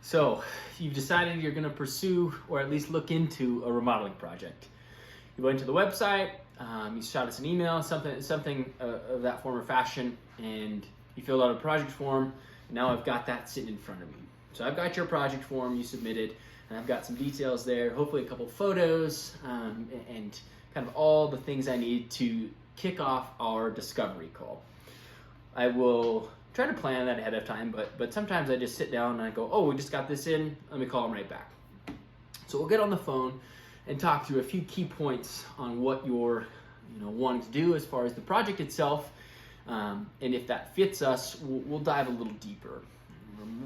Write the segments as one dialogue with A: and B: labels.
A: So you've decided you're going to pursue or at least look into a remodeling project. You went to the website, you shot us an email, something of that form or fashion, and you filled out a project form. And now I've got that sitting in front of me. So I've got your project form you submitted, and I've got some details there, hopefully a couple photos, and kind of all the things I need to kick off our discovery call. I will try to plan that ahead of time, but sometimes I just sit down and I go, oh, we just got this in, let me call them right back. So we'll get on the phone and talk through a few key points on what you're wanting to do as far as the project itself, and if that fits us, we'll dive a little deeper.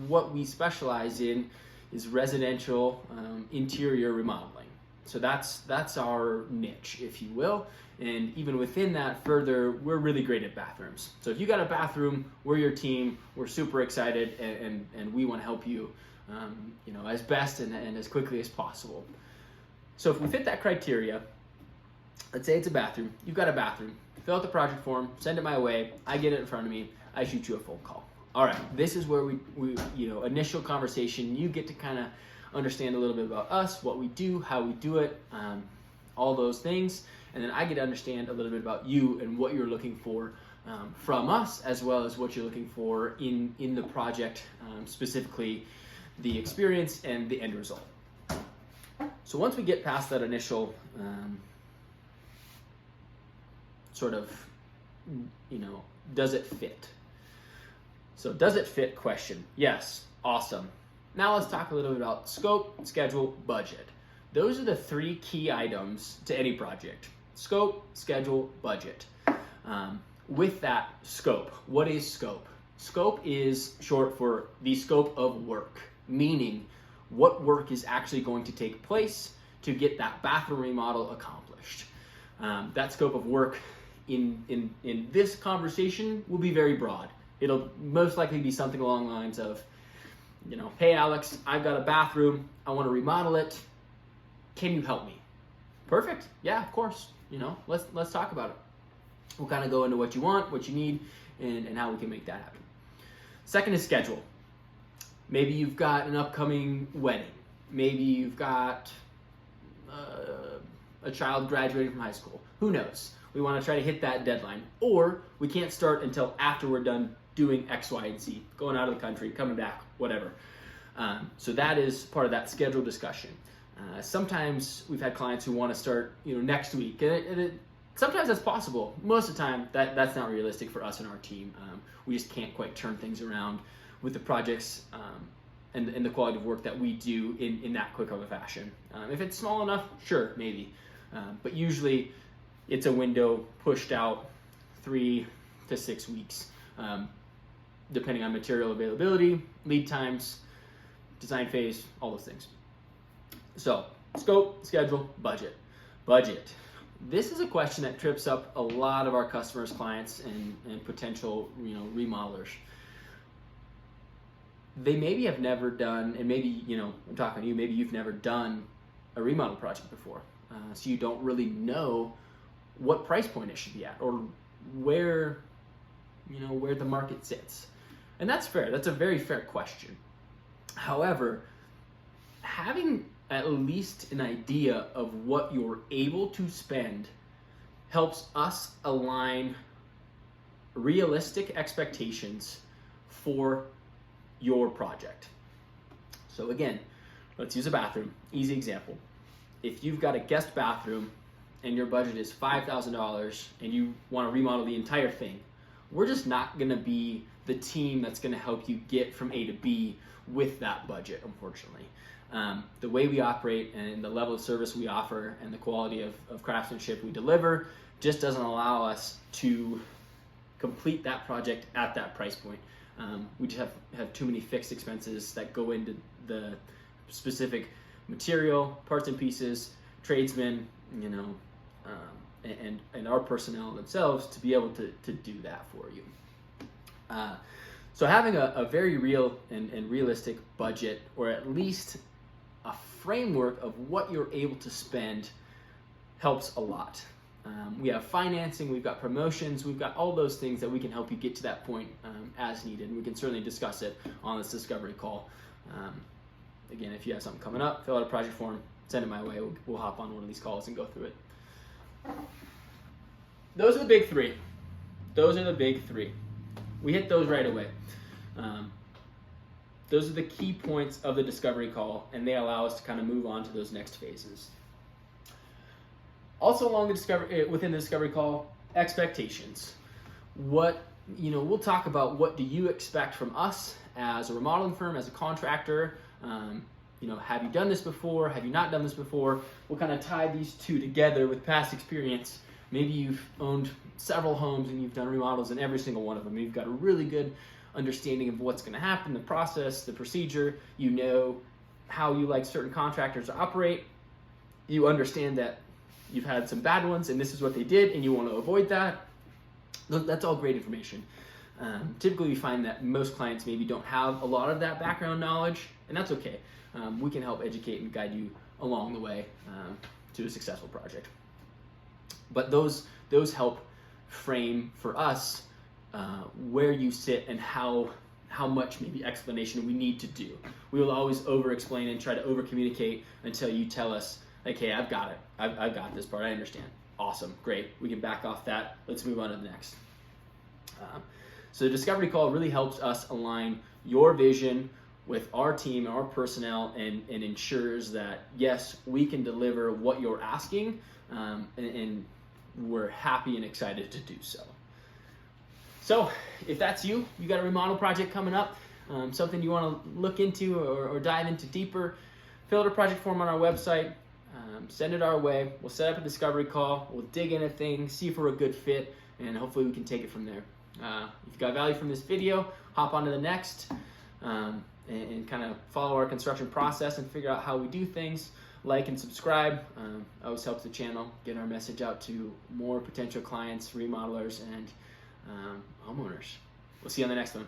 A: What we specialize in is residential interior remodeling. So that's our niche, if you will. And even within that further, we're really great at bathrooms. So if you got a bathroom, we're your team. We're super excited, and we want to help you, as best and as quickly as possible. So if we fit that criteria, let's say it's a bathroom. You've got a bathroom. Fill out the project form. Send it my way. I get it in front of me. I shoot you a phone call. All right. This is where we initial conversation. You get to kind of understand a little bit about us, what we do, how we do it, all those things. And then I get to understand a little bit about you and what you're looking for from us, as well as what you're looking for in the project, specifically the experience and the end result. So once we get past that initial does it fit? So does it fit question? Yes, awesome. Now let's talk a little bit about scope, schedule, budget. Those are the three key items to any project. Scope, schedule, budget. With that, scope. What is scope? Scope is short for the scope of work, meaning what work is actually going to take place to get that bathroom remodel accomplished. That scope of work in this conversation will be very broad. It'll most likely be something along the lines of, hey Alex, I've got a bathroom, I want to remodel it. Can you help me? Perfect. Yeah, of course. Let's talk about it. We'll kind of go into what you want, what you need, and how we can make that happen. Second is schedule. Maybe you've got an upcoming wedding. Maybe you've got a child graduating from high school. Who knows? We want to try to hit that deadline. Or we can't start until after we're done doing X, Y, and Z. Going out of the country, coming back, whatever. So that is part of that schedule discussion. Sometimes we've had clients who want to start, next week. Sometimes that's possible. Most of the time, that's not realistic for us and our team. We just can't quite turn things around with the projects and the quality of work that we do in that quick of a fashion. If it's small enough, sure, maybe. But usually, it's a window pushed out 3 to 6 weeks, depending on material availability, lead times, design phase, all those things. So, scope, schedule, budget. Budget. This is a question that trips up a lot of our customers, clients, and potential remodelers. They maybe have never done, and maybe, I'm talking to you, maybe you've never done a remodel project before. So you don't really know what price point it should be at or where the market sits. And that's fair. That's a very fair question. However, having at least an idea of what you're able to spend helps us align realistic expectations for your project. So again, let's use a bathroom. Easy example. If you've got a guest bathroom and your budget is $5,000 and you want to remodel the entire thing, we're just not going to be the team that's going to help you get from A to B with that budget, unfortunately. The way we operate and the level of service we offer and the quality of craftsmanship we deliver just doesn't allow us to complete that project at that price point. We just have too many fixed expenses that go into the specific material, parts and pieces, tradesmen, and our personnel themselves to be able to do that for you. So having a very real and realistic budget, or at least a framework of what you're able to spend, helps a lot. We have financing, we've got promotions, we've got all those things that we can help you get to that point as needed. And we can certainly discuss it on this discovery call. again, if you have something coming up, fill out a project form, send it my way. We'll hop on one of these calls and go through it. Those are the big three. We hit those right away. Those are the key points of the discovery call, and they allow us to kind of move on to those next phases. Also, within the discovery call, expectations. We'll talk about what do you expect from us as a remodeling firm, as a contractor. Have you done this before? Have you not done this before? We'll kind of tie these two together with past experience. Maybe you've owned several homes and you've done remodels in every single one of them. You've got a really good understanding of what's going to happen, the process, the procedure. You know how you like certain contractors to operate. You understand that you've had some bad ones and this is what they did and you want to avoid that. That's all great information. Typically we find that most clients maybe don't have a lot of that background knowledge, and that's okay. We can help educate and guide you along the way to a successful project. But those help frame for us where you sit and how much maybe explanation we need to do. We will always over-explain and try to over-communicate until you tell us, like, hey, I've got it. I've got this part. I understand. Awesome. Great. We can back off that. Let's move on to the next. So the discovery call really helps us align your vision with our team, our personnel, and ensures that, yes, we can deliver what you're asking, and we're happy and excited to do so. So if that's you got a remodel project coming up, something you want to look into or dive into deeper, fill out a project form on our website, send it our way. We'll set up a discovery call. We'll dig into things, see if we're a good fit, and hopefully we can take it from there. If you got value from this video, hop on to the next and kind of follow our construction process and figure out how we do things. Like and subscribe. Always helps the channel get our message out to more potential clients, remodelers, and homeowners. We'll see you on the next one.